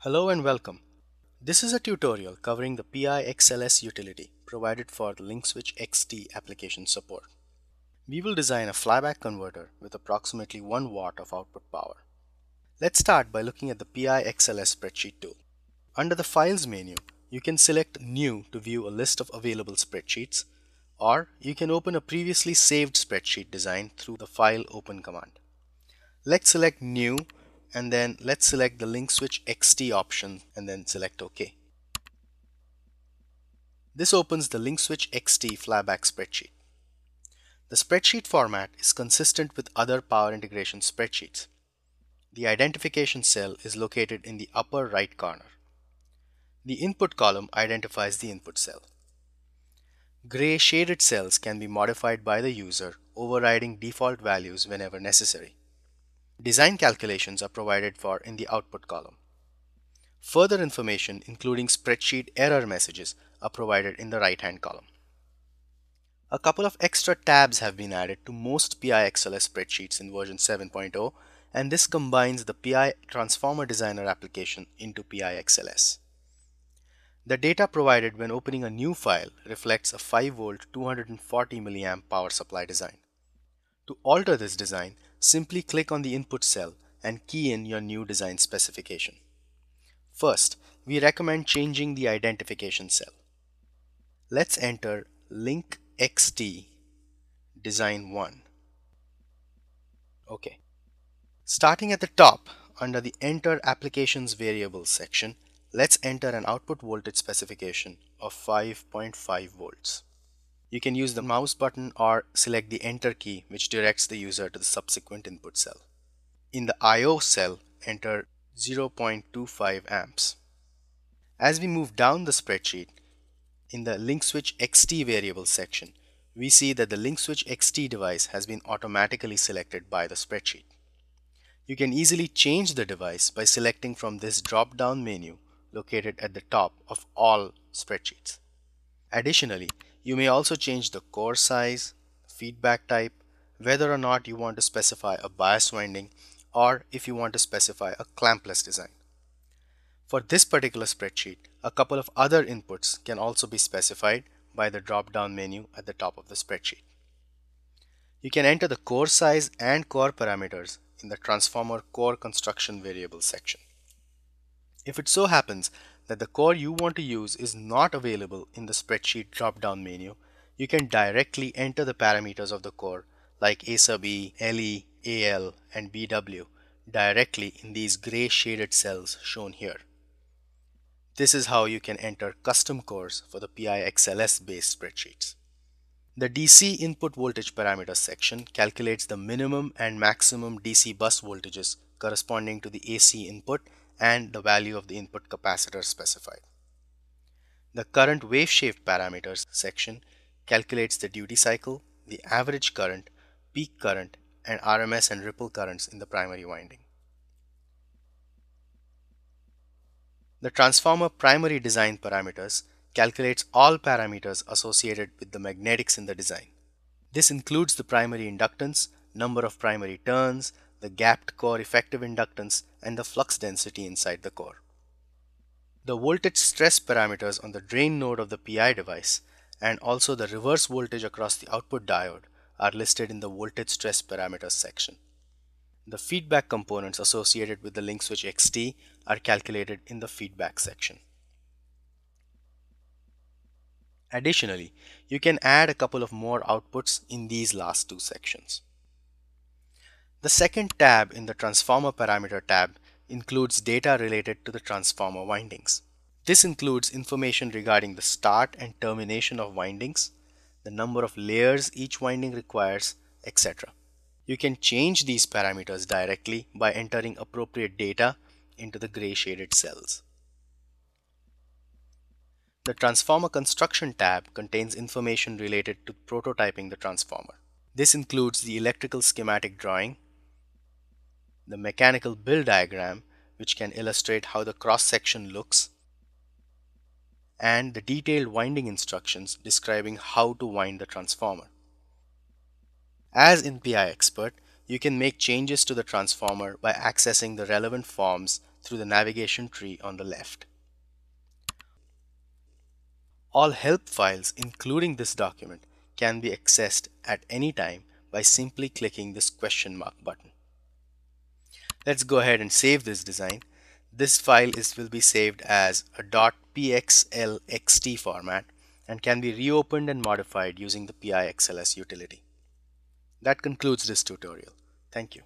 Hello and welcome. This is a tutorial covering the PIxls utility provided for the LinkSwitch XT application support. We will design a flyback converter with approximately 1 watt of output power. Let's start by looking at the PIxls spreadsheet tool. Under the Files menu, you can select New to view a list of available spreadsheets, or you can open a previously saved spreadsheet design through the File Open command. Let's select New and then let's select the LinkSwitch XT option and then select OK. This opens the LinkSwitch XT flyback spreadsheet. The spreadsheet format is consistent with other Power Integration spreadsheets. The identification cell is located in the upper right corner. The input column identifies the input cell. Gray shaded cells can be modified by the user, overriding default values whenever necessary. Design calculations are provided for in the output column. Further information, including spreadsheet error messages, are provided in the right-hand column. A couple of extra tabs have been added to most PIxls spreadsheets in version 7.0, and this combines the PI Transformer Designer application into PIxls. The data provided when opening a new file reflects a 5V 240 mA power supply design. To alter this design, simply click on the input cell and key in your new design specification. First, we recommend changing the identification cell. Let's enter Link XT Design 1. OK. Starting at the top, under the Enter Applications Variables section, let's enter an output voltage specification of 5.5 volts. You can use the mouse button or select the Enter key, which directs the user to the subsequent input cell. In the I/O cell, enter 0.25 amps. As we move down the spreadsheet, in the LinkSwitch XT variables section, we see that the LinkSwitch XT device has been automatically selected by the spreadsheet. You can easily change the device by selecting from this drop-down menu located at the top of all spreadsheets. Additionally, you may also change the core size, feedback type, whether or not you want to specify a bias winding, or if you want to specify a clampless design. For this particular spreadsheet, a couple of other inputs can also be specified by the drop-down menu at the top of the spreadsheet. You can enter the core size and core parameters in the Transformer Core Construction Variables section. If it so happens that the core you want to use is not available in the spreadsheet drop-down menu, you can directly enter the parameters of the core like A sub E, LE, AL, and BW directly in these gray shaded cells shown here. This is how you can enter custom cores for the PIxls based spreadsheets. The DC input voltage parameters section calculates the minimum and maximum DC bus voltages corresponding to the AC input and the value of the input capacitor specified. The current wave shape parameters section calculates the duty cycle, the average current, peak current, and RMS and ripple currents in the primary winding. The transformer primary design parameters calculates all parameters associated with the magnetics in the design. This includes the primary inductance, number of primary turns, the gapped core effective inductance, and the flux density inside the core. The voltage stress parameters on the drain node of the PI device and also the reverse voltage across the output diode are listed in the voltage stress parameters section. The feedback components associated with the LinkSwitch XT are calculated in the feedback section. Additionally, you can add a couple of more outputs in these last two sections. The second tab in the Transformer Parameter tab includes data related to the transformer windings. This includes information regarding the start and termination of windings, the number of layers each winding requires, etc. You can change these parameters directly by entering appropriate data into the gray shaded cells. The Transformer Construction tab contains information related to prototyping the transformer. This includes the electrical schematic drawing, the mechanical build diagram, which can illustrate how the cross-section looks, and the detailed winding instructions describing how to wind the transformer. As in PI Expert, you can make changes to the transformer by accessing the relevant forms through the navigation tree on the left. All help files, including this document, can be accessed at any time by simply clicking this question mark button. Let's go ahead and save this design. This file will be saved as a .pxlxt format and can be reopened and modified using the PIxls utility. That concludes this tutorial. Thank you.